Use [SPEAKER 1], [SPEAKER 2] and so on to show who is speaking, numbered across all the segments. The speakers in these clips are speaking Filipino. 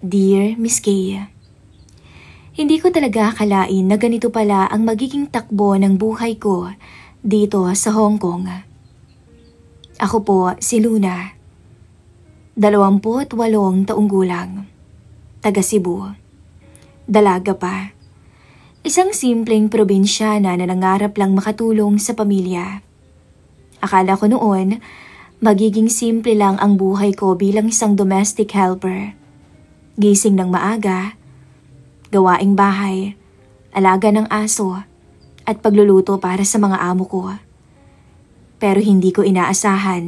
[SPEAKER 1] Dear Miss Kay, hindi ko talaga akalain na ganito pala ang magiging takbo ng buhay ko dito sa Hong Kong. Ako po si Luna, 28 taong gulang, taga Cebu, dalaga pa. Isang simpleng probinsyana na nangarap lang makatulong sa pamilya. Akala ko noon, magiging simple lang ang buhay ko bilang isang domestic helper. Gising ng maaga, gawaing bahay, alaga ng aso, at pagluluto para sa mga amo ko. Pero hindi ko inaasahan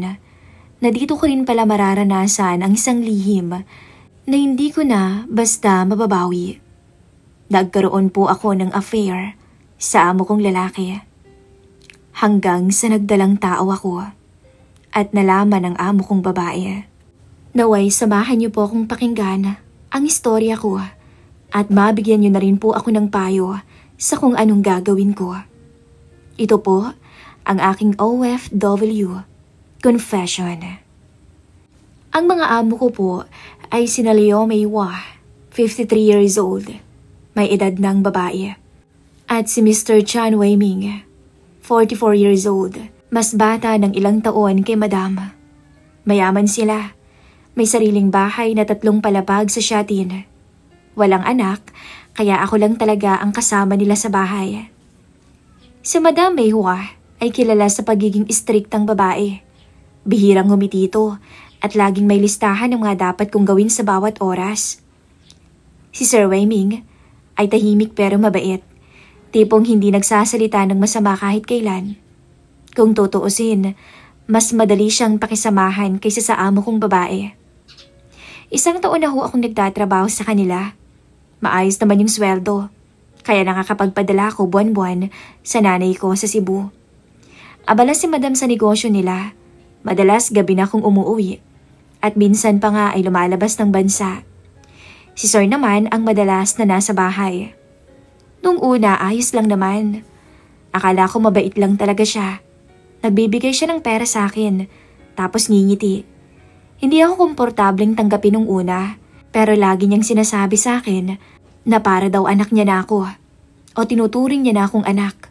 [SPEAKER 1] na dito ko rin pala mararanasan ang isang lihim na hindi ko na basta mababawi. Nagkaroon po ako ng affair sa amo kong lalaki. Hanggang sa nagdalang tao ako at nalaman ng amo kong babae. Naway samahan niyo po akong pakinggan ang istorya ko at mabigyan niyo na rin po ako ng payo sa kung anong gagawin ko. Ito po ang aking OFW confession. Ang mga amo ko po ay sina Leo Maywa, 53 years old, may edad ng babae, at si Mr. Chan Weiming, 44 years old, mas bata ng ilang taon kay Madam. Mayaman sila. May sariling bahay na 3 palapag sa Shatin. Walang anak, kaya ako lang talaga ang kasama nila sa bahay. Si Madam Mayhua ay kilala sa pagiging istriktang babae. Bihirang humitito at laging may listahan ng mga dapat kong gawin sa bawat oras. Si Sir Weiming ay tahimik pero mabait. Tipong hindi nagsasalita ng masama kahit kailan. Kung tutuusin, mas madali siyang pakisamahan kaysa sa amo kong babae. Isang taon na ho akong nagtatrabaho sa kanila. Maayos naman yung sweldo, kaya nakakapagpadala ko buwan-buwan sa nanay ko sa Cebu. Abala si Madam sa negosyo nila. Madalas gabi na akong umuwi at minsan pa nga ay lumalabas ng bansa. Si Sir naman ang madalas na nasa bahay. Nung una ayos lang naman. Akala ko mabait lang talaga siya. Nagbibigay siya ng pera sa akin, tapos ngingiti. Hindi ako komportableng tanggapin nung una, pero lagi niyang sinasabi sa akin na para daw anak niya na ako o tinuturing niya na akong anak.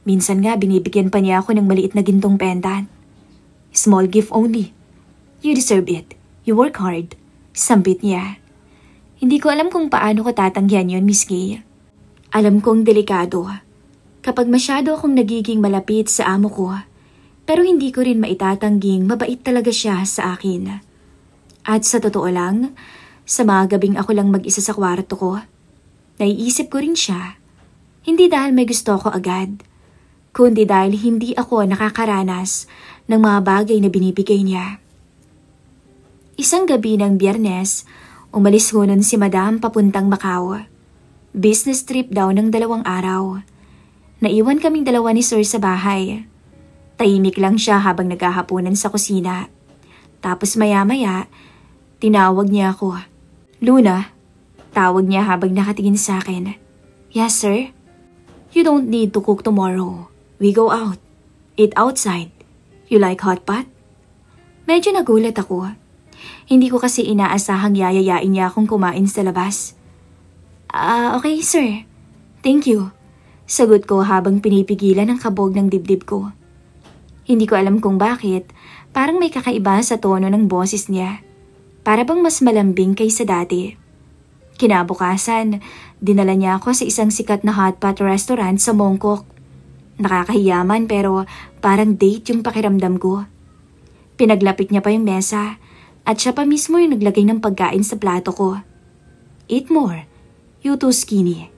[SPEAKER 1] Minsan nga binibigyan pa niya ako ng maliit na gintong pendant. Small gift only. You deserve it. You work hard. Sambit niya. Hindi ko alam kung paano ko tatanggihan yun, Miss Kay. Alam kong delikado. Kapag masyado akong nagiging malapit sa amo ko, pero hindi ko rin maitatangging mabait talaga siya sa akin. At sa totoo lang, sa mga gabing ako lang mag-isa sa kwarto ko, naiisip ko rin siya. Hindi dahil may gusto ko agad, kundi dahil hindi ako nakakaranas ng mga bagay na binibigay niya. Isang gabi ng Biyernes, umalis ho nun si Madam papuntang Macau. Business trip daw ng 2 araw. Naiwan kaming 2 ni Sir sa bahay. Tahimik lang siya habang naghahaponan sa kusina. Tapos maya-maya, tinawag niya ako. Luna, tawag niya habang nakatingin sa akin. Yes, sir? You don't need to cook tomorrow. We go out. Eat outside. You like hot pot? Medyo nagulat ako. Hindi ko kasi inaasahang yayayain niya akong kumain sa labas. Okay, sir. Thank you. Sagot ko habang pinipigilan ang kabog ng dibdib ko. Hindi ko alam kung bakit, parang may kakaiba sa tono ng boses niya. Para bang mas malambing kaysa dati. Kinabukasan, dinala niya ako sa isang sikat na hotpot restaurant sa Mongkok. Nakakahiyaman pero parang date yung pakiramdam ko. Pinaglapit niya pa yung mesa at siya pa mismo yung naglagay ng pagkain sa plato ko. Eat more, you too skinny,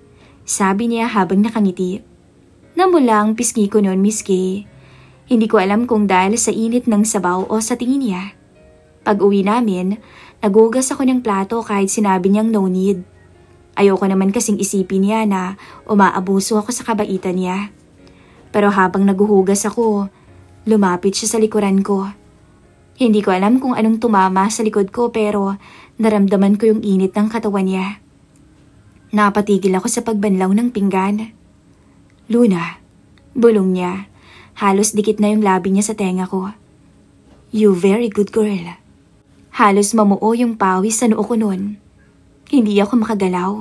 [SPEAKER 1] sabi niya habang nakangiti. Namula ang pisngi ko noon, Miss Kay. Hindi ko alam kung dahil sa init ng sabaw o sa tingin niya. Pag-uwi namin, nagugas ako ng plato kahit sinabi niyang no need. Ayoko naman kasing isipin niya na umaabuso ako sa kabaitan niya. Pero habang naguhugas ako, lumapit siya sa likuran ko. Hindi ko alam kung anong tumama sa likod ko pero naramdaman ko yung init ng katawan niya. Napatigil ako sa pagbanlaw ng pinggan. Luna, bulong niya. Halos dikit na yung labi niya sa tenga ko. You very good girl. Halos mamuo yung pawis sa noo ko noon. Hindi ako makagalaw.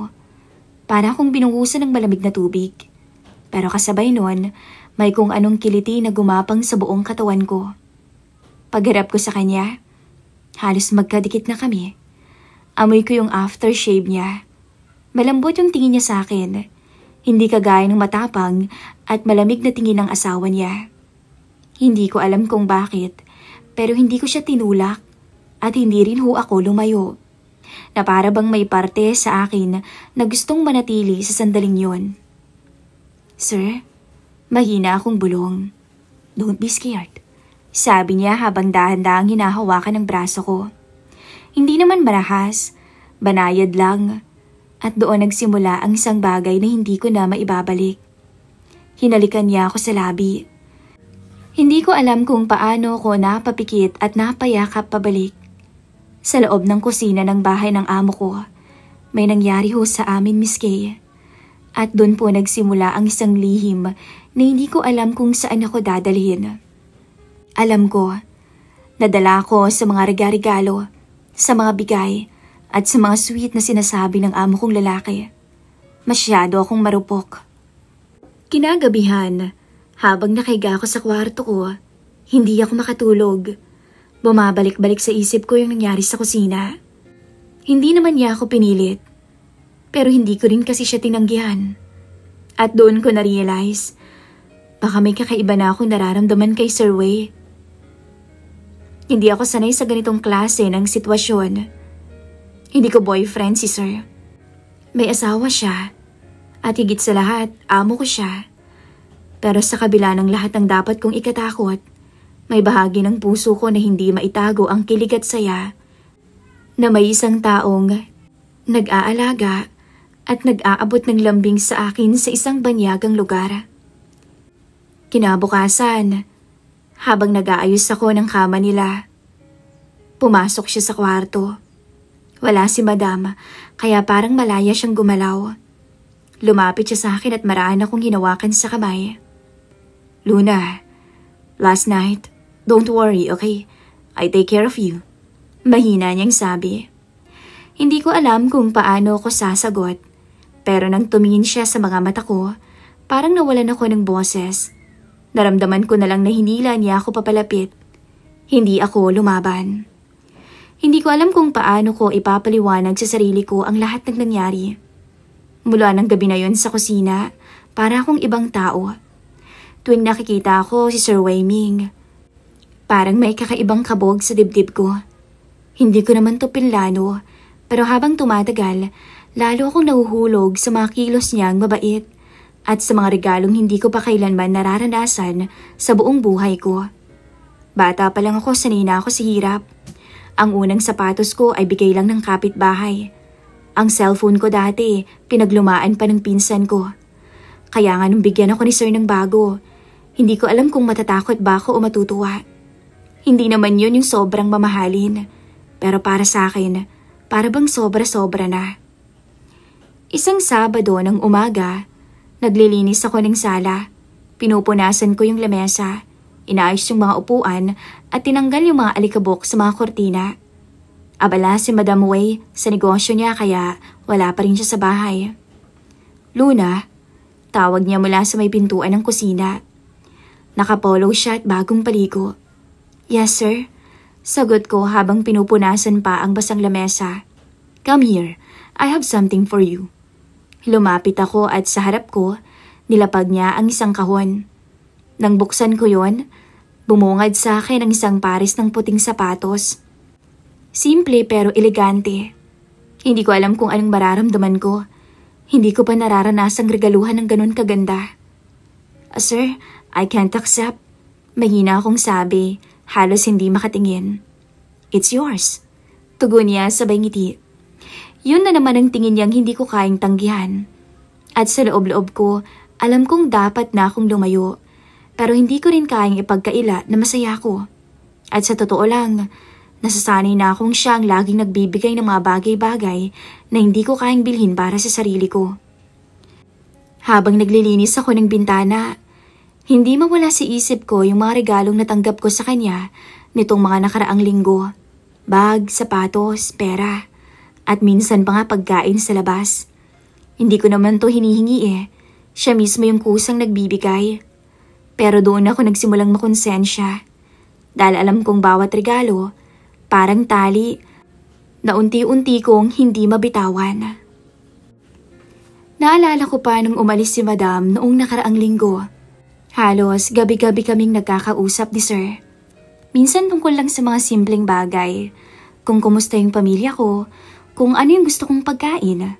[SPEAKER 1] Para akong binuhusan ng malamig na tubig. Pero kasabay nun, may kung anong kiliti na gumapang sa buong katawan ko. Pagharap ko sa kanya, halos magkadikit na kami. Amoy ko yung aftershave niya. Malambot yung tingin niya sa akin. Hindi kagaya ng matapang at malamig na tingin ng asawa niya. Hindi ko alam kung bakit, pero hindi ko siya tinulak at hindi rin ho ako lumayo. Na para bang may parte sa akin na gustong manatili sa sandaling yon. Sir, mahina akong bulong. Don't be scared. Sabi niya habang dahan-dahang hinahawakan ng braso ko. Hindi naman marahas, banayad lang. At doon nagsimula ang isang bagay na hindi ko na maibabalik. Hinalikan niya ako sa labi. Hindi ko alam kung paano ko napapikit at napayakap pabalik. Sa loob ng kusina ng bahay ng amo ko, may nangyari ho sa amin, Miss Kay. At doon po nagsimula ang isang lihim na hindi ko alam kung saan ako dadalhin. Alam ko, nadala ko sa mga regalo, sa mga bigay, at sa mga sweet na sinasabi ng amo kong lalaki. Masyado akong marupok. Kinagabihan, habang nakahiga ako sa kwarto ko, hindi ako makatulog. Bumabalik-balik sa isip ko yung nangyari sa kusina. Hindi naman niya ako pinilit, pero hindi ko rin kasi siya tinanggihan. At doon ko na-realize, baka may kakaiba na akong nararamdaman kay Sir Wei. Hindi ako sanay sa ganitong klase ng sitwasyon. Hindi ko boyfriend si Sir. May asawa siya. At higit sa lahat, amo ko siya. Pero sa kabila ng lahat ng dapat kong ikatakot, may bahagi ng puso ko na hindi maitago ang kilig at saya na may isang taong nag-aalaga at nag-aabot ng lambing sa akin sa isang banyagang lugar. Kinabukasan, habang nag-aayos ako ng kama nila, pumasok siya sa kwarto. Wala si Madam, kaya parang malaya siyang gumalaw. Lumapit siya sa akin at maraan akong hinawakan sa kamay. Luna, last night, don't worry, okay? I take care of you. Mahina niyang sabi. Hindi ko alam kung paano ako sasagot, pero nang tumingin siya sa mga mata ko, parang nawalan ako ng boses. Naramdaman ko na lang na hinila niya ako papalapit. Hindi ako lumaban. Hindi ko alam kung paano ko ipapaliwanag sa sarili ko ang lahat ng nangyari. Mula ng gabi na yon sa kusina, para akong ibang tao. Tuwing nakikita ako si Sir Wei Ming, parang may kakaibang kabog sa dibdib ko. Hindi ko naman to pinlano, pero habang tumatagal, lalo akong nahuhulog sa mga kilos niyang mabait at sa mga regalong hindi ko pa kailanman nararanasan sa buong buhay ko. Bata pa lang ako, sanay na ako sa hirap. Ang unang sapatos ko ay bigay lang ng kapitbahay. Ang cellphone ko dati, pinaglumaan pa ng pinsan ko. Kaya nga nung bigyan ako ni Sir ng bago, hindi ko alam kung matatakot ba ako o matutuwa. Hindi naman yun yung sobrang mamahalin. Pero para sa akin, para bang sobra-sobra na. Isang Sabado ng umaga, naglilinis ako ng sala. Pinupunasan ko yung lamesa. Inaayos yung mga upuan at tinanggal yung mga alikabok sa mga kortina. Abala si Madam Wei sa negosyo niya kaya wala pa rin siya sa bahay. Luna, tawag niya mula sa may pintuan ng kusina. Nakapolo siya at bagong paligo. Yes sir, sagot ko habang pinupunasan pa ang basang lamesa. Come here, I have something for you. Lumapit ako at sa harap ko, nilapag niya ang isang kahon. Nang buksan ko yon, bumungad sa akin ang isang pares ng puting sapatos. Simple pero elegante. Hindi ko alam kung anong mararamdaman ko. Hindi ko pa nararanasang regaluhan ng ganun kaganda. Sir, I can't accept. Mahina akong sabi, halos hindi makatingin. It's yours. Tugon niya sabay ngiti. Yun na naman ang tingin niyang hindi ko kayang tanggihan. At sa loob-loob ko, alam kong dapat na akong lumayo. Pero hindi ko rin kayang ipagkaila na masaya ko. At sa totoo lang, nasasanay na akong siya ang laging nagbibigay ng mga bagay-bagay na hindi ko kayang bilhin para sa sarili ko. Habang naglilinis ako ng bintana, hindi mawala sa isip ko yung mga regalong natanggap ko sa kanya nitong mga nakaraang linggo. Bag, sapatos, pera. At minsan pa nga pagkain sa labas. Hindi ko naman to hinihingi eh. Siya mismo yung kusang nagbibigay. Pero doon ako nagsimulang makonsensya. Dahil alam kong bawat regalo, parang tali na unti-unti kong hindi mabitawan. Naalala ko pa nung umalis si Madam noong nakaraang linggo. Halos gabi-gabi kaming nagkakausap ni Sir. Minsan tungkol lang sa mga simpleng bagay. Kung kumusta yung pamilya ko, kung ano yung gusto kong pagkain.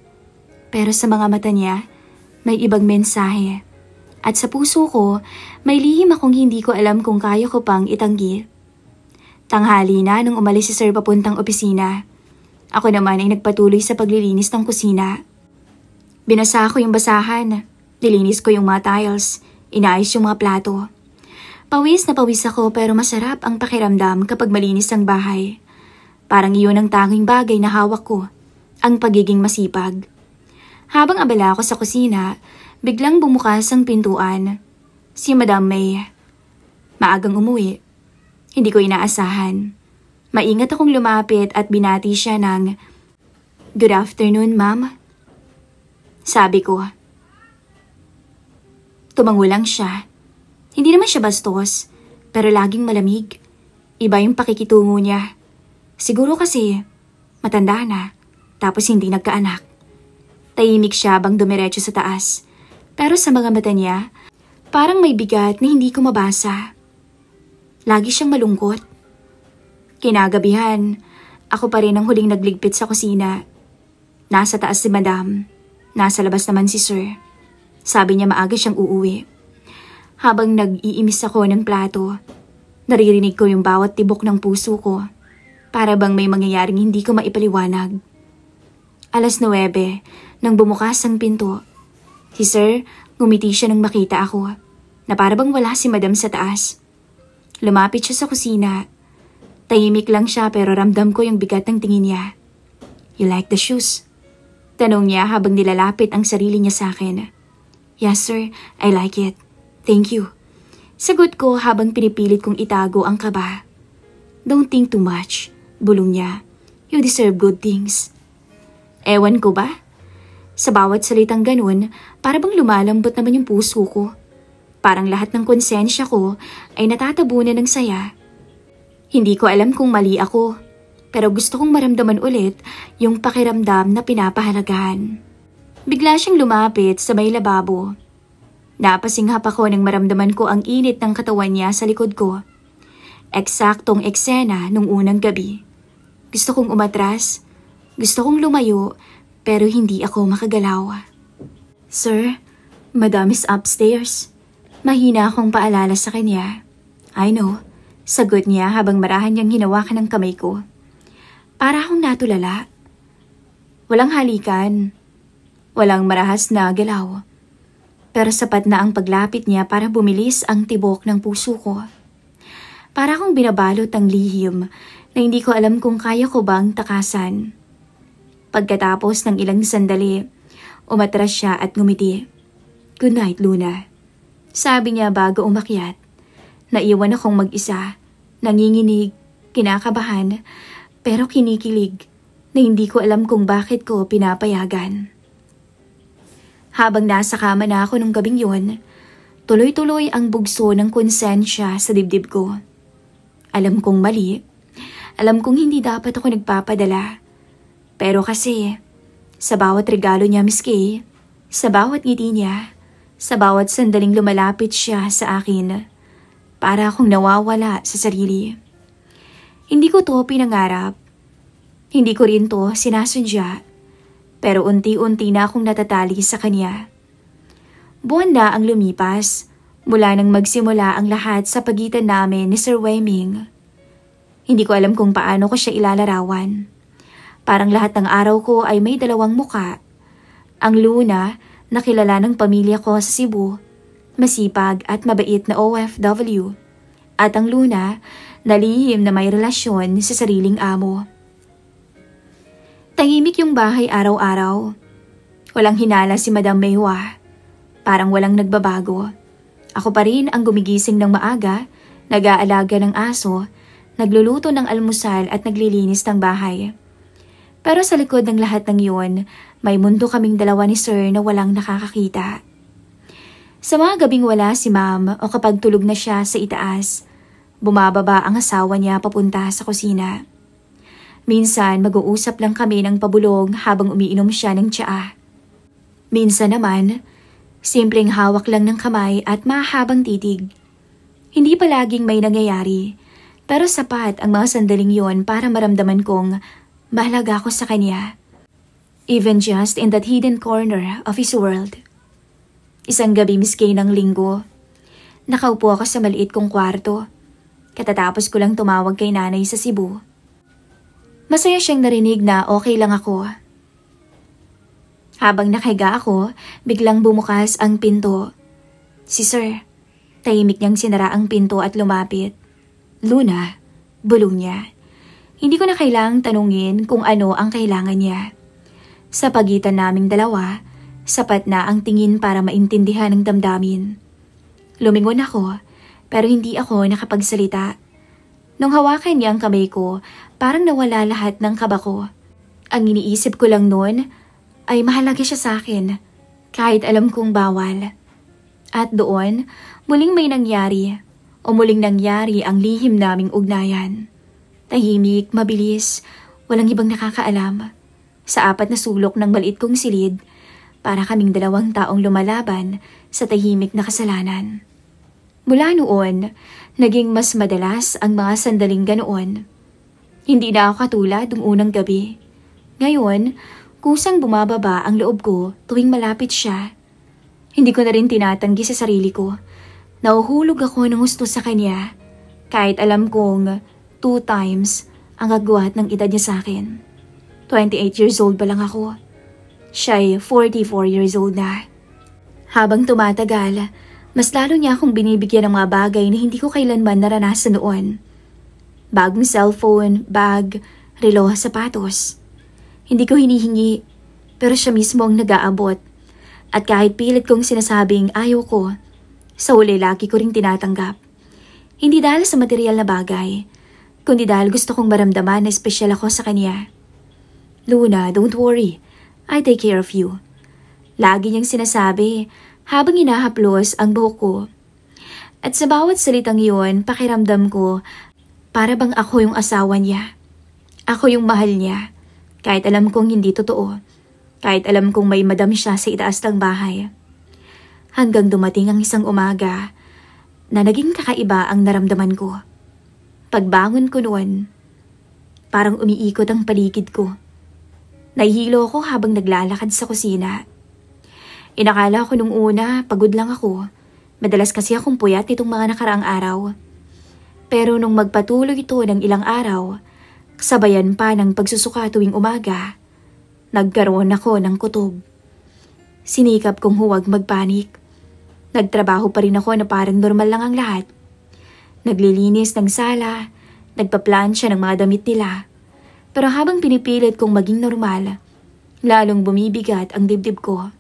[SPEAKER 1] Pero sa mga mata niya, may ibang mensahe. At sa puso ko, may lihim akong hindi ko alam kung kaya ko pang itanggi. Tanghali na nung umalis si Sir papuntang opisina. Ako naman ay nagpatuloy sa paglilinis ng kusina. Binasa ko yung basahan, nilinis ko yung mga tiles, inayos yung mga plato. Pawis na pawis ako pero masarap ang pakiramdam kapag malinis ang bahay. Parang iyon ang tanging bagay na hawak ko, ang pagiging masipag. Habang abala ako sa kusina, biglang bumukas ang pintuan. Si Madam May. Maagang umuwi. Hindi ko inaasahan. Maingat akong lumapit at binati siya ng, "Good afternoon, ma'am." Sabi ko. Tumango lang siya. Hindi naman siya bastos, pero laging malamig. Iba yung pakikitungo niya. Siguro kasi matanda na, tapos hindi nagkaanak. Tahimik siya bang dumiretso sa taas. Pero sa mga mata niya, parang may bigat na hindi ko mabasa. Lagi siyang malungkot. Kinagabihan, ako pa rin ang huling nagligpit sa kusina. Nasa taas si Madam. Nasa labas naman si Sir. Sabi niya maaga siyang uuwi. Habang nag-iimis ako ng plato, naririnig ko yung bawat tibok ng puso ko. Para bang may mangyayaring hindi ko maipaliwanag. 9:09 nang bumukas ang pinto. Si Sir, ngumiti siya nang makita ako, na para bang wala si Madam sa taas. Lumapit siya sa kusina. Tahimik lang siya pero ramdam ko yung bigat ng tingin niya. "You like the shoes?" Tanong niya habang nilalapit ang sarili niya sa akin. "Yes sir, I like it. Thank you." Sagot ko habang pinipilit kong itago ang kaba. "Don't think too much," bulong niya. "You deserve good things." Ewan ko ba? Sa bawat salitang ganun, para bang lumalambot naman yung puso ko. Parang lahat ng konsensya ko ay natatabunan ng saya. Hindi ko alam kung mali ako, pero gusto kong maramdaman ulit yung pakiramdam na pinapahalagahan. Bigla siyang lumapit sa may lababo. Napasinghap ako nang maramdaman ko ang init ng katawan niya sa likod ko. Eksaktong eksena nung unang gabi. Gusto kong umatras, gusto kong lumayo, pero hindi ako makagalaw. "Sir, Madam is upstairs." Mahina akong paalala sa kanya. "I know," sagot niya habang marahan niyang hinawakan ang kamay ko. Para akong natulala. Walang halikan. Walang marahas na galaw. Pero sapat na ang paglapit niya para bumilis ang tibok ng puso ko. Para akong binabalot ang lihim na hindi ko alam kung kaya ko bang takasan. Pagkatapos ng ilang sandali, umatras siya at ngumiti. "Good night, Luna." Sabi niya bago umakyat. Naiwan akong mag-isa, nanginginig, kinakabahan, pero kinikilig na hindi ko alam kung bakit ko pinapayagan. Habang nasa kama na ako nung gabing yun, tuloy-tuloy ang bugso ng konsensya sa dibdib ko. Alam kong mali. Alam kong hindi dapat ako nagpapadala. Pero kasi, sa bawat regalo niya, Miss Kay, sa bawat ngiti niya, sa bawat sandaling lumalapit siya sa akin, para akong nawawala sa sarili. Hindi ko to pinangarap. Hindi ko rin to sinasadya. Pero unti-unti na akong natatali sa kanya. Buwan na ang lumipas mula nang magsimula ang lahat sa pagitan namin ni Sir Wei-Ming. Hindi ko alam kung paano ko siya ilalarawan. Parang lahat ng araw ko ay may dalawang muka. Ang Luna na kilala ng pamilya ko sa Cebu, masipag at mabait na OFW. At ang Luna na lihim na may relasyon sa sariling amo. Tahimik yung bahay araw-araw. Walang hinala si Madam Maywa. Parang walang nagbabago. Ako pa rin ang gumigising ng maaga, nag-aalaga ng aso, nagluluto ng almusal at naglilinis ng bahay. Pero sa likod ng lahat ng yun, may mundo kaming dalawa ni Sir na walang nakakakita. Sa mga gabing wala si Ma'am o kapag tulog na siya sa itaas, bumababa ang asawa niya papunta sa kusina. Minsan mag-uusap lang kami ng pabulong habang umiinom siya ng tsaa. Minsan naman, simpleng hawak lang ng kamay at mahabang titig. Hindi palaging may nangyayari, pero sapat ang mga sandaling yon para maramdaman kong mahalaga ako sa kanya. Even just in that hidden corner of his world. Isang gabi miski ng linggo, nakaupo ako sa maliit kong kwarto. Katatapos ko lang tumawag kay nanay sa Cebu. Masaya siyang narinig na okay lang ako. Habang nakahiga ako, biglang bumukas ang pinto. Si Sir, tahimik niyang sinara ang pinto at lumapit. Luna, bulong niya. Hindi ko na kailangang tanungin kung ano ang kailangan niya. Sa pagitan naming dalawa, sapat na ang tingin para maintindihan ang damdamin. Lumingon ako, pero hindi ako nakapagsalita. Nung hawakan niya ang kamay ko, parang nawala lahat ng kaba ko. Ang iniisip ko lang noon ay mahalaga siya sa akin, kahit alam kong bawal. At doon, muling may nangyari, o muling nangyari ang lihim naming ugnayan. Tahimik, mabilis, walang ibang nakakaalam. Sa apat na sulok ng maliit kong silid, para kaming dalawang taong lumalaban sa tahimik na kasalanan. Mula noon, naging mas madalas ang mga sandaling ganoon. Hindi na ako katulad ng unang gabi. Ngayon, kusang bumababa ang loob ko tuwing malapit siya. Hindi ko na rin tinatanggi sa sarili ko. Nauhulog ako ng gusto sa kanya, kahit alam kong 2 times ang agwat ng edad niya sa akin. 28 years old pa lang ako. Siya'y 44 years old na. Habang tumatagal, mas lalo niya akong binibigyan ng mga bagay na hindi ko kailanman naranasan noon. Bagong cellphone, bag, relo, sapatos. Hindi ko hinihingi, pero siya mismo ang nag-aabot. At kahit pilit kong sinasabing ayaw ko, sa huli lagi ko ring tinatanggap. Hindi dahil sa material na bagay, kundi dahil gusto kong maramdaman na espesyal ako sa kanya. Luna, don't worry. I take care of you. Lagi niyang sinasabi habang hinahaplos ang buhok ko. At sa bawat salitang iyon, pakiramdam ko para bang ako yung asawa niya. Ako yung mahal niya. Kahit alam kong hindi totoo. Kahit alam kong may madam siya sa itaas ng bahay. Hanggang dumating ang isang umaga na naging kakaiba ang naramdaman ko. Pagbangon ko noon, parang umiikot ang paligid ko. Nahihilo ako habang naglalakad sa kusina. Inakala ko nung una, pagod lang ako. Madalas kasi akong puyat nitong mga nakaraang araw. Pero nung magpatuloy ito ng ilang araw, sabayan pa ng pagsusuka tuwing umaga, nagkaroon ako ng kutob. Sinikap kong huwag magpanik. Nagtrabaho pa rin ako na parang normal lang ang lahat. Naglilinis ng sala, nagpaplansya ng mga damit nila. Pero habang pinipilit kong maging normal, lalong bumibigat ang dibdib ko.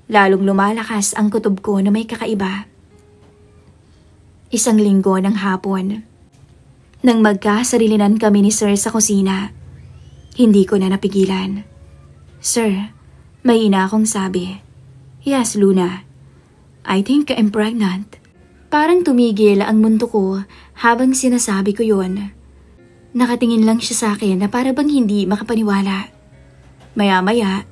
[SPEAKER 1] Lalong lumalakas ang kutob ko na may kakaiba. Isang linggo ng hapon. Nang magkasarilinan kami ni Sir sa kusina, hindi ko na napigilan. Sir, may ina akong sabi. Yes, Luna. I think I'm pregnant. Parang tumigil ang mundo ko habang sinasabi ko yun. Nakatingin lang siya sa akin na para bang hindi makapaniwala. Maya-maya,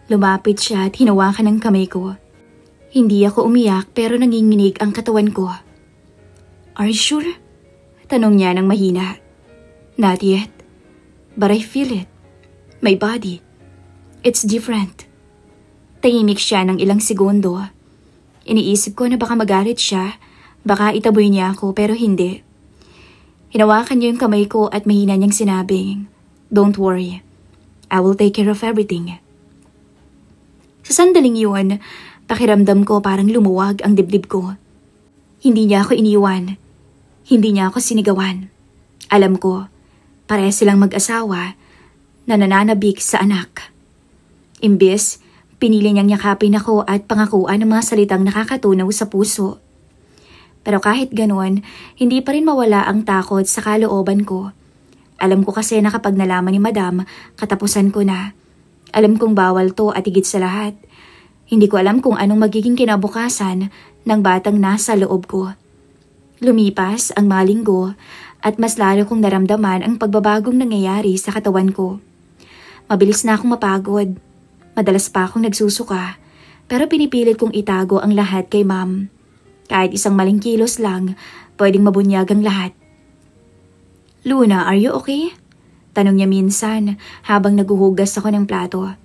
[SPEAKER 1] lumapit siya at hinawakan ng kamay ko. Hindi ako umiyak pero nanginginig ang katawan ko. Are you sure? Tanong niya ng mahina. Not yet. But I feel it. My body. It's different. Tahimik siya ng ilang segundo. Iniisip ko na baka magalit siya, baka itaboy niya ako pero hindi. Hinawakan niya yung kamay ko at mahina niyang sinabing, Don't worry, I will take care of everything. Sa sandaling yun, pakiramdam ko parang lumuwag ang dibdib ko. Hindi niya ako iniwan. Hindi niya ako sinigawan. Alam ko, pareha silang mag-asawa na nananabik sa anak. Imbes, pinili niyang yakapin ako at pangakuan ng mga salitang nakakatunaw sa puso. Pero kahit ganon, hindi pa rin mawala ang takot sa kalooban ko. Alam ko kasi na kapag nalaman ni Madam, katapusan ko na. Alam kong bawal to at higit sa lahat. Hindi ko alam kung anong magiging kinabukasan ng batang nasa loob ko. Lumipas ang mga linggo at mas lalo kong naramdaman ang pagbabagong nangyayari sa katawan ko. Mabilis na akong mapagod. Madalas pa akong nagsusuka, pero pinipilit kong itago ang lahat kay Ma'am. Kahit isang maling kilos lang, pwedeng mabunyag ang lahat. "Luna, are you okay?" Tanong niya minsan habang naguhugas ako ng plato.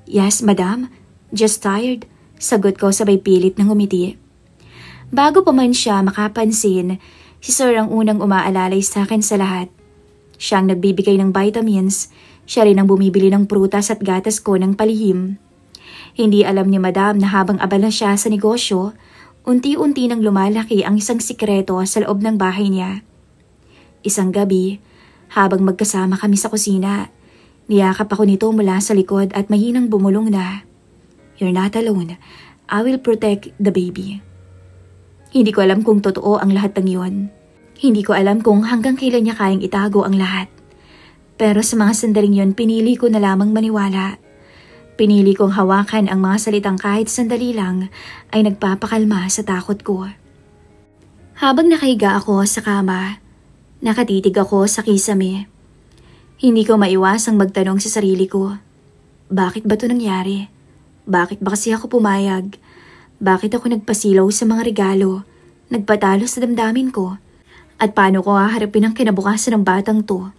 [SPEAKER 1] "Yes, Madam. Just tired." Sagot ko sabay pilit ng umiti. Bago pa man siya makapansin, si Sir ang unang umaalalay sa akin sa lahat. Siya ang nagbibigay ng vitamins, siya rin ang bumibili ng prutas at gatas ko ng palihim. Hindi alam ni Madam na habang abala siya sa negosyo, unti-unti nang lumalaki ang isang sikreto sa loob ng bahay niya. Isang gabi, habang magkasama kami sa kusina, niyakap ako nito mula sa likod at mahinang bumulong na, "You're not alone. I will protect the baby." Hindi ko alam kung totoo ang lahat ng yun. Hindi ko alam kung hanggang kailan niya kayang itago ang lahat. Pero sa mga sandaling yun, pinili ko na lamang maniwala. Pinili kong hawakan ang mga salitang kahit sandali lang ay nagpapakalma sa takot ko. Habang nakahiga ako sa kama, nakatitig ako sa kisame. Hindi ko maiwasang magtanong sa sarili ko, bakit ba ito nangyari? Bakit ba kasi ako pumayag? Bakit ako nagpasilaw sa mga regalo, nagpatalo sa damdamin ko? At paano ko haharapin ang kinabukasan ng batang to?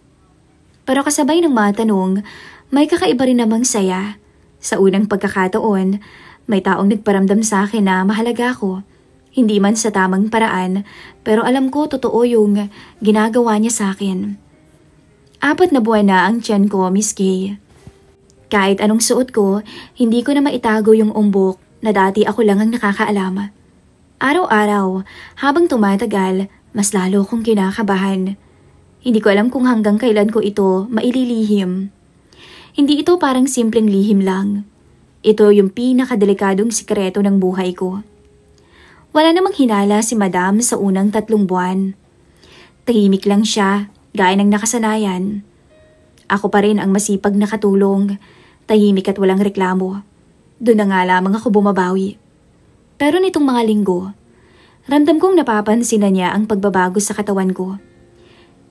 [SPEAKER 1] Pero kasabay ng mga tanong, may kakaiba rin namang saya. Sa unang pagkakataon, may taong nagparamdam sa akin na mahalaga ako. Hindi man sa tamang paraan, pero alam ko totoo yung ginagawa niya sa akin. 4 na buwan na ang tiyan ko, Miss Kay. Kahit anong suot ko, hindi ko na maitago yung umbok na dati ako lang ang nakakaalam. Araw-araw, habang tumatagal, mas lalo kong kinakabahan. Hindi ko alam kung hanggang kailan ko ito maililihim. Hindi ito parang simpleng lihim lang. Ito yung pinakadelikadong sikreto ng buhay ko. Wala namang hinala si Madam sa unang 3 buwan. Tahimik lang siya, gaya ng nakasanayan. Ako pa rin ang masipag na katulong, tahimik at walang reklamo. Doon na nga lamang ako bumabawi. Pero nitong mga linggo, ramdam kong napapansin na niya ang pagbabago sa katawan ko.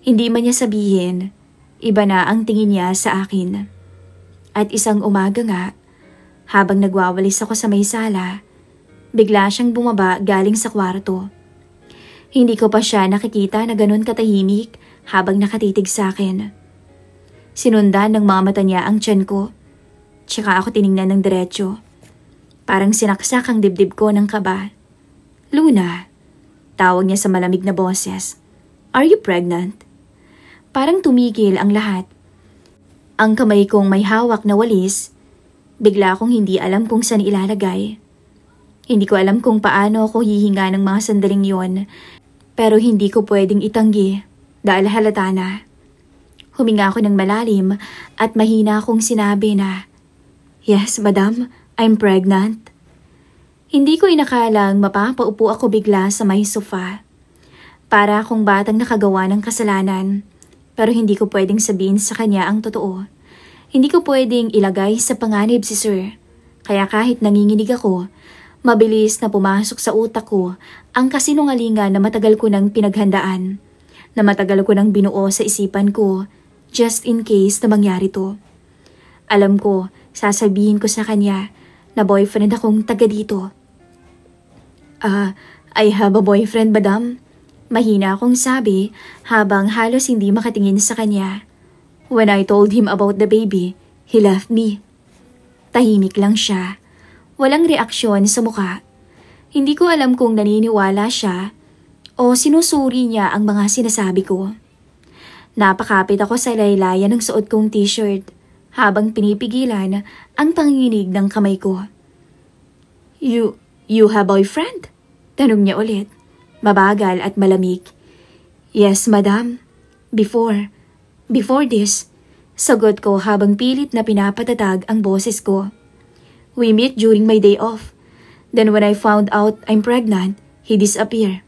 [SPEAKER 1] Hindi man niya sabihin, iba na ang tingin niya sa akin. At isang umaga nga, habang nagwawalis ako sa may sala, bigla siyang bumaba galing sa kwarto. Hindi ko pa siya nakikita na ganun katahimik habang nakatitig sa akin. Sinundan ng mga mata niya ang tiyan ko. Tsaka ako tiningnan ng diretsyo. Parang sinaksak ang dibdib ko ng kaba. "Luna," tawag niya sa malamig na boses. "Are you pregnant?" Parang tumigil ang lahat. Ang kamay kong may hawak na walis, bigla akong hindi alam kung saan ilalagay. Hindi ko alam kung paano ako hihinga ng mga sandaling yon, pero hindi ko pwedeng itanggi dahil halata na. Huminga ako ng malalim at mahina akong sinabi na, "Yes, Madam, I'm pregnant." Hindi ko inakalang mapapaupo ako bigla sa may sofa. Para akong batang nakagawa ng kasalanan, pero hindi ko pwedeng sabihin sa kanya ang totoo. Hindi ko pwedeng ilagay sa panganib si Sir. Kaya kahit nanginginig ako, mabilis na pumasok sa utak ko ang kasinungalingan na matagal ko nang pinaghandaan, na matagal ko nang binuo sa isipan ko, just in case na mangyari to. Alam ko, sasabihin ko sa kanya na boyfriend akong taga dito. I have a boyfriend, Madam." Mahina akong sabi habang halos hindi makatingin sa kanya. When I told him about the baby, he left me. Tahimik lang siya. Walang reaksyon sa mukha. Hindi ko alam kung naniniwala siya o sinusuri niya ang mga sinasabi ko. Napakapit ako sa laylayan ng suot kong t-shirt habang pinipigilan ang panginginig ng kamay ko. You have boyfriend?" Tanong niya ulit, mabagal at malamig. "Yes, Madam. Before this," sagot ko habang pilit na pinapatatag ang boses ko. "We meet during my day off. Then when I found out I'm pregnant, he disappeared.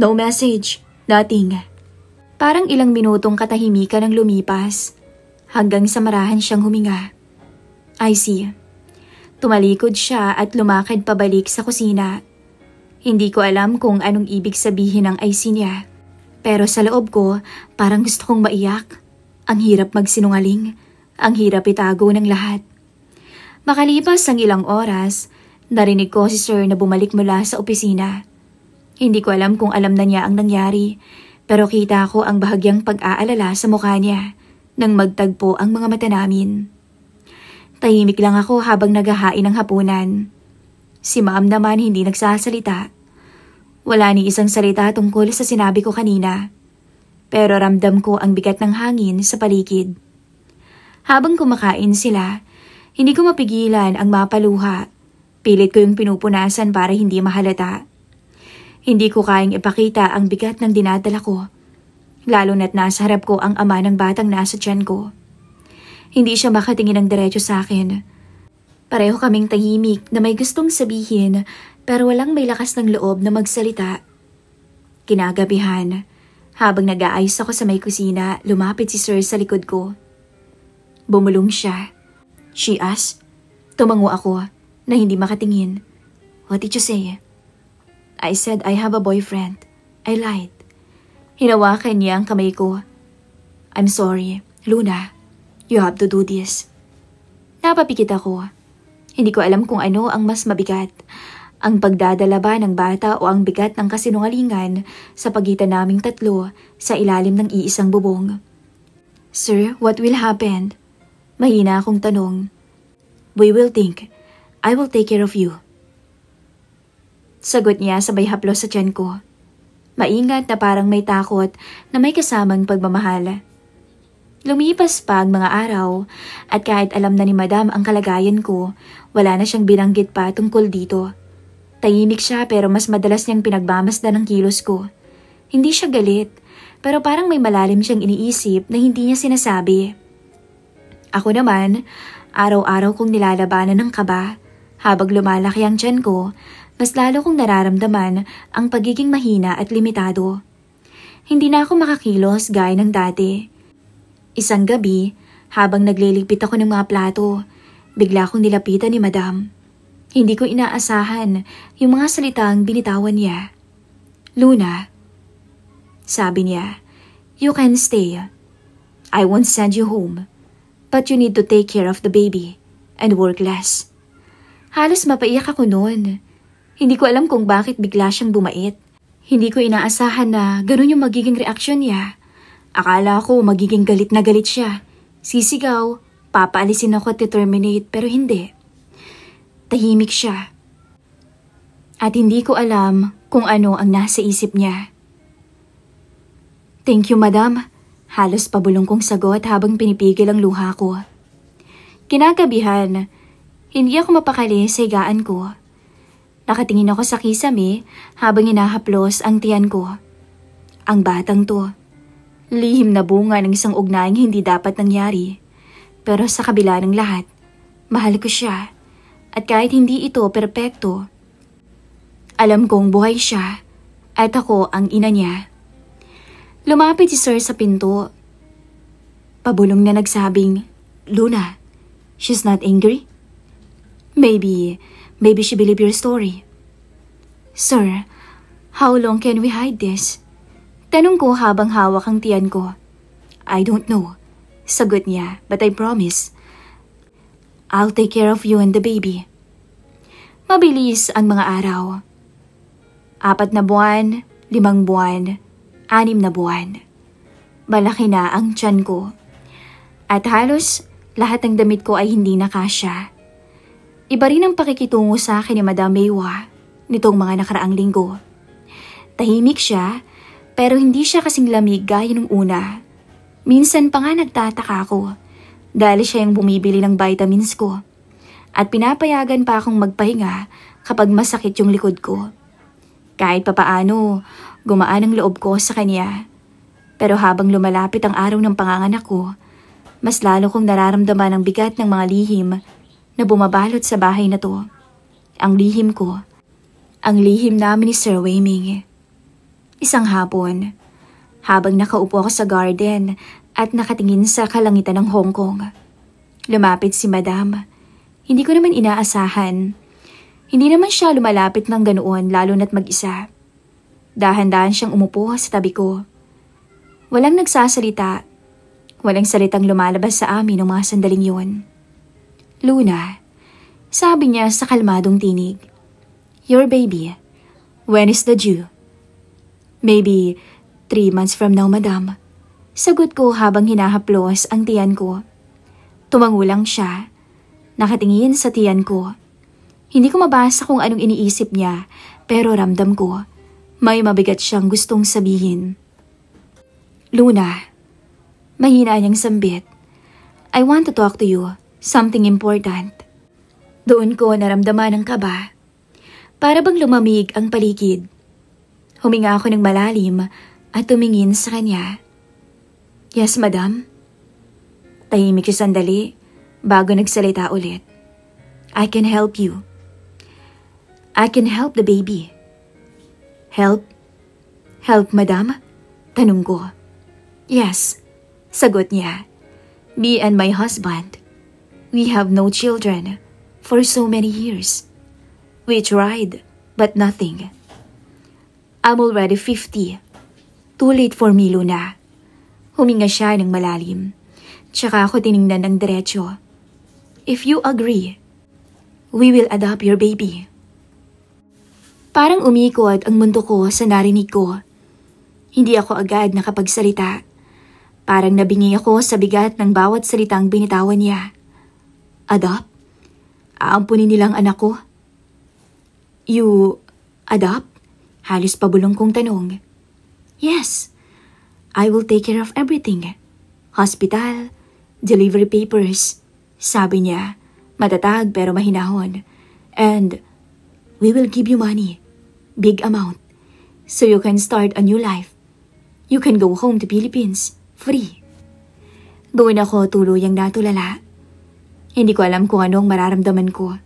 [SPEAKER 1] No message, nothing." Parang ilang minutong katahimikan ang lumipas hanggang sa marahan siyang huminga. I see. Tumalikod siya at lumakad pabalik sa kusina. Hindi ko alam kung anong ibig sabihin ng I see niya. Pero sa loob ko, parang gusto kong maiyak. Ang hirap magsinungaling. Ang hirap itago ng lahat. Makalipas ang ilang oras, narinig ko si Sir na bumalik mula sa opisina. Hindi ko alam kung alam na niya ang nangyari, pero kita ko ang bahagyang pag-aalala sa mukha niya nang magtagpo ang mga mata namin. Tahimik lang ako habang naghahain ng hapunan. Si Ma'am naman hindi nagsasalita. Wala ni isang salita tungkol sa sinabi ko kanina. Pero ramdam ko ang bigat ng hangin sa paligid. Habang kumakain sila, hindi ko mapigilan ang mapaluha. Pilit ko yung pinupunasan para hindi mahalata. Hindi ko kayang ipakita ang bigat ng dinadala ko. Lalo na't nasa harap ko ang ama ng batang nasa tiyan ko. Hindi siya makatingin ng diretso sa akin. Pareho kaming tahimik na may gustong sabihin pero walang may lakas ng loob na magsalita. Kinagabihan, habang nag-aayos ako sa may kusina, lumapit si Sir sa likod ko. Bumulong siya. She asked. Tumango ako na hindi makatingin. What did you say? I said I have a boyfriend. I lied. Hinawakan niya ang kamay ko. I'm sorry, Luna. You have to do this. Napapikit ako. Hindi ko alam kung ano ang mas mabigat. Ang pagdadala ba ng bata o ang bigat ng kasinungalingan sa pagitan naming tatlo sa ilalim ng iisang bubong. Sir, what will happen? Mahina akong tanong. We will think. I will take care of you. Sagot niya sabay haplos sa tiyan ko. Maingat na parang may takot na may kasamang pagmamahal. Lumipas pa ang mga araw at kahit alam na ni Madam ang kalagayan ko, wala na siyang binanggit pa tungkol dito. Tahimik siya pero mas madalas niyang pinagmamasdan ng kilos ko. Hindi siya galit, pero parang may malalim siyang iniisip na hindi niya sinasabi. Ako naman, araw-araw kong nilalabanan ng kaba. Habang lumalaki ang tiyan ko, mas lalo kong nararamdaman ang pagiging mahina at limitado. Hindi na ako makakilos gaya ng dati. Isang gabi, habang nagliligpit ako ng mga plato, bigla akong nilapitan ni Madam. Hindi ko inaasahan yung mga salitang binitawan niya. Luna, sabi niya, you can stay. I won't send you home. But you need to take care of the baby and work less. Halos mapaiyak ako noon. Hindi ko alam kung bakit bigla siyang bumait. Hindi ko inaasahan na ganun yung magiging reaksyon niya. Akala ko magiging galit na galit siya. Sisigaw, papaalisin ako at terminate pero hindi. Tahimik siya. At hindi ko alam kung ano ang nasa isip niya. Thank you, Madam. Halos pabulong kong sagot habang pinipigil ang luha ko. Kinagabihan, hindi ako mapakali sa higaan ko. Nakatingin ako sa kisame habang hinahaplos ang tiyan ko. Ang batang to, lihim na bunga ng isang ugnayang hindi dapat nangyari. Pero sa kabila ng lahat, mahal ko siya. At kahit hindi ito perpekto, alam kong buhay siya at ako ang ina niya. Lumapit si Sir sa pinto. Pabulong na nagsabing, Luna, she's not angry? Maybe she believe your story. Sir, how long can we hide this? Tanong ko habang hawak ang tiyan ko. I don't know. Sagot niya, but I promise. I'll take care of you and the baby. Mabilis ang mga araw. 4 na buwan, 5 buwan, 6 na buwan. Malaki na ang tiyan ko. At halos lahat ng damit ko ay hindi nakasya. Iba rin ang pakikitungo sa akin ni Madam Maywa nitong mga nakaraang linggo. Tahimik siya, pero hindi siya kasing lamig gaya nung una. Minsan pa nga nagtataka ako dahil siya yung bumibili ng vitamins ko. At pinapayagan pa akong magpahinga kapag masakit yung likod ko. Kahit papaano, gumaan ang loob ko sa kanya. Pero habang lumalapit ang araw ng panganganak ko, mas lalo kong nararamdaman ang bigat ng mga lihim na bumabalot sa bahay na to. Ang lihim ko, ang lihim namin ni Sir Wayming. Isang hapon, habang nakaupo ako sa garden at nakatingin sa kalangitan ng Hong Kong. Lumapit si Madam. Hindi ko naman inaasahan. Hindi naman siya lumalapit ng ganoon lalo na't mag-isa. Dahan-dahan siyang umupo sa tabi ko. Walang nagsasalita. Walang salitang lumalabas sa amin ng mga sandaling yun. Luna, sabi niya sa kalmadong tinig. Your baby, when is the due? Maybe 3 months from now, Madam. Sagot ko habang hinahaplos ang tiyan ko. Tumango lang siya. Nakatingin sa tiyan ko. Hindi ko mabasa kung anong iniisip niya, pero ramdam ko may mabigat siyang gustong sabihin. Luna, mahina niyang sambit. I want to talk to you. Something important. Doon ko naramdaman ang kaba. Para bang lumamig ang paligid. Huminga ako ng malalim at tumingin sa kanya. Yes, Madam. Tahimik siya sandali bago nagsalita ulit. I can help you. I can help the baby. Help? Help, Madam? Tanong ko. Yes, sagot niya. Me and my husband, we have no children for so many years. We tried, but nothing. I'm already 50. Too late for me, Luna. Huminga siya ng malalim. Tsaka ako tiningnan ng diretso. If you agree, we will adopt your baby. Parang umikot ang mundo ko sa narinig ko. Hindi ako agad nakapagsalita. Parang nabingi ako sa bigat ng bawat salitang binitawan niya. Adopt? Aampunin nilang anak ko? You adopt? Halos pabulong kong tanong. Yes, I will take care of everything. Hospital, delivery papers. Sabi niya, matatag pero mahinahon. And we will give you money, big amount, so you can start a new life. You can go home to Philippines, free. Doon ako tuluyang natulala. Hindi ko alam kung anong mararamdaman ko.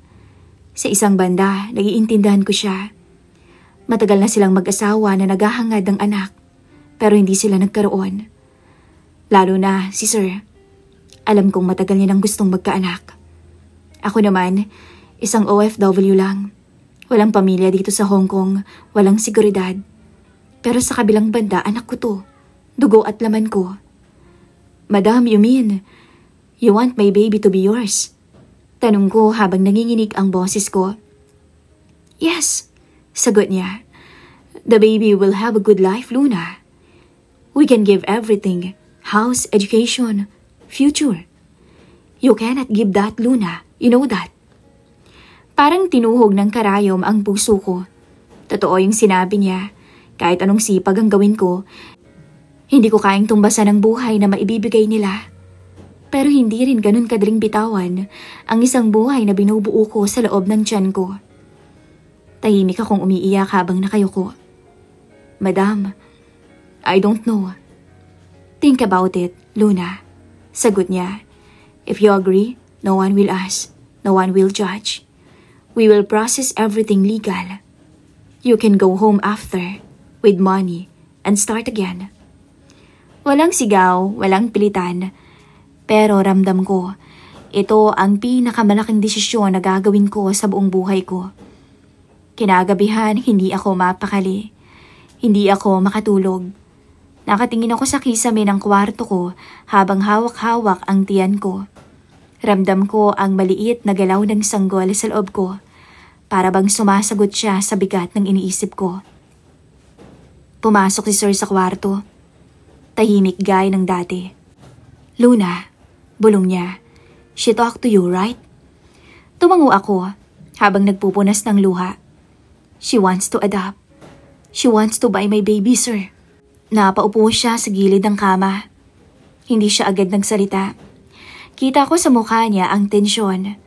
[SPEAKER 1] Sa isang banda, naiintindihan ko siya. Matagal na silang mag-asawa na naghahangad ng anak, pero hindi sila nagkaroon. Lalo na si Sir. Alam kong matagal niya nang gustong magkaanak. Ako naman, isang OFW lang. Walang pamilya dito sa Hong Kong, walang seguridad. Pero sa kabilang banda, anak ko to. Dugo at laman ko. Madam, you mean, you want my baby to be yours? Tanong ko habang nanginginig ang boses ko. Yes, sagot niya. The baby will have a good life, Luna. We can give everything. House, education, future. You cannot give that, Luna. You know that. Parang tinuhog ng karayom ang puso ko. Totoo yung sinabi niya. Kahit anong sipag ang gawin ko, hindi ko kayang tumbasan ang buhay na maibibigay nila. Pero hindi rin ganun kadaling bitawan ang isang buhay na binubuo ko sa loob ng tiyan ko. Tahimik akong umiiyak habang nakayuko. Madam, I don't know. Think about it, Luna. Sagot niya. If you agree, no one will ask. No one will judge. We will process everything legal. You can go home after, with money, and start again. Walang sigaw, walang pilitan. Pero ramdam ko, ito ang pinakamalaking desisyon na gagawin ko sa buong buhay ko. Kinagabihan, hindi ako mapakali. Hindi ako makatulog. Nakatingin ako sa kisame ng kwarto ko habang hawak-hawak ang tiyan ko. Ramdam ko ang maliit na galaw ng sanggol sa loob ko. Para bang sumasagot siya sa bigat ng iniisip ko. Pumasok si Sir sa kwarto. Tahimik gaya ng dati. Luna, bulong niya. She talked to you, right? Tumango ako habang nagpupunas ng luha. She wants to adopt. She wants to buy my baby, sir. Napaupo siya sa gilid ng kama. Hindi siya agad nagsalita. Kita ko sa mukha niya ang tensyon.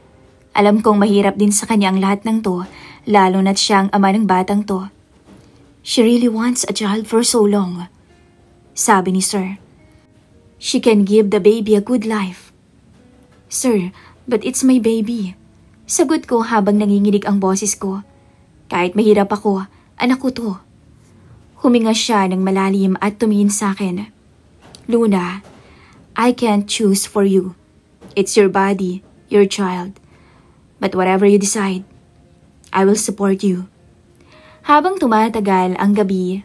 [SPEAKER 1] Alam kong mahirap din sa kanya ang lahat ng to, lalo na't siyang ama ng batang to. She really wants a child for so long. Sabi ni Sir. She can give the baby a good life. Sir, but it's my baby. Sagot ko habang nanginginig ang boses ko. Kahit mahirap ako, anak ko to. Huminga siya ng malalim at tumingin sa akin. Luna, I can't choose for you. It's your body, your child. But whatever you decide, I will support you. Habang tumatagal ang gabi,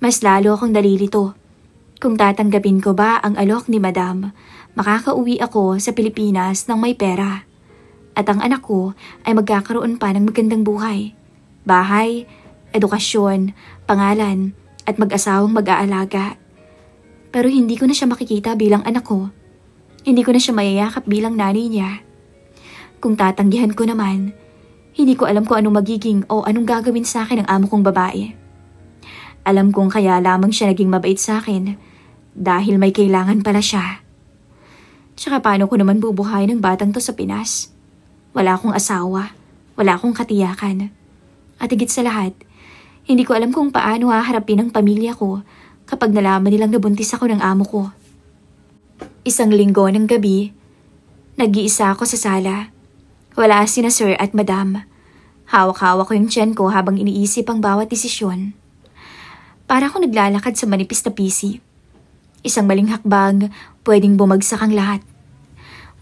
[SPEAKER 1] mas lalo akong nalilito. Kung tatanggapin ko ba ang alok ni Madam, makakauwi ako sa Pilipinas ng may pera. At ang anak ko ay magkakaroon pa ng magandang buhay. Bahay, edukasyon, pangalan, at mag-asawang mag-aalaga. Pero hindi ko na siya makikita bilang anak ko. Hindi ko na siya mayayakap bilang nanay niya. Kung tatanggihan ko naman, hindi ko alam kung anong magiging o anong gagawin sa akin ng amo kong babae. Alam kong kaya lamang siya naging mabait sa akin dahil may kailangan pala siya. Tsaka paano ko naman bubuhay ng batang to sa Pinas? Wala akong asawa, wala akong katiyakan. At higit sa lahat, hindi ko alam kung paano haharapin ang pamilya ko kapag nalaman nilang nabuntis ako ng amo ko. Isang linggo ng gabi, nag-iisa ako sa sala. Wala sina Sir at Madam. Hawak-hawak ko yung tiyan ko habang iniisip ang bawat desisyon. Para ako naglalakad sa manipis na PC. Isang maling hakbang, pwedeng bumagsak ang lahat.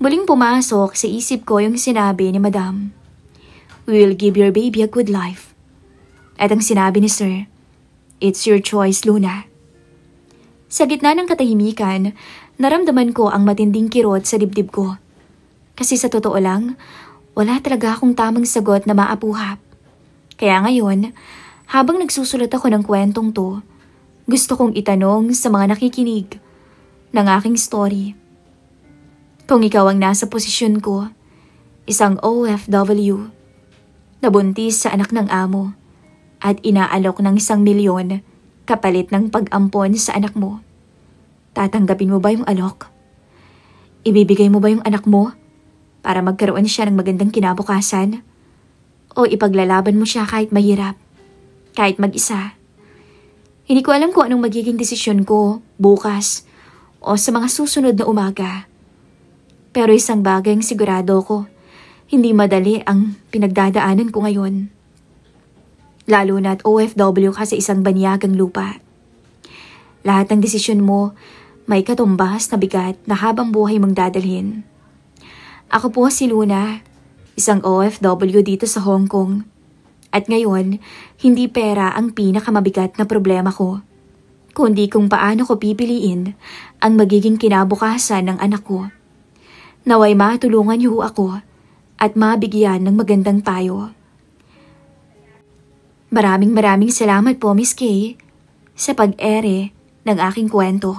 [SPEAKER 1] Muling pumasok sa isip ko yung sinabi ni Madam. We will give your baby a good life. At ang sinabi ni Sir, it's your choice, Luna. Sa gitna ng katahimikan, naramdaman ko ang matinding kirot sa dibdib ko. Kasi sa totoo lang, wala talaga akong tamang sagot na maapuhap. Kaya ngayon, habang nagsusulat ako ng kwentong to, gusto kong itanong sa mga nakikinig ng aking story. Kung ikaw ang nasa posisyon ko, isang OFW, nabuntis sa anak ng amo at inaalok ng 1,000,000 kapalit ng pag-ampon sa anak mo, tatanggapin mo ba yung alok? Ibibigay mo ba yung anak mo para magkaroon siya ng magandang kinabukasan? O ipaglalaban mo siya kahit mahirap? Kahit mag-isa? Hindi ko alam kung anong magiging desisyon ko bukas o sa mga susunod na umaga. Pero isang bagay ang sigurado ko, hindi madali ang pinagdadaanan ko ngayon. Lalo na't OFW ka sa isang banyagang lupa. Lahat ng desisyon mo may katumbas na bigat na habang buhay mong dadalhin. Ako po si Luna, isang OFW dito sa Hong Kong. At ngayon, hindi pera ang pinakamabigat na problema ko, kundi kung paano ko pipiliin ang magiging kinabukasan ng anak ko. Naway matulungan niyo ako at mabigyan ng magandang payo. Maraming salamat po, Miss Kay, sa pag-ere ng aking kwento.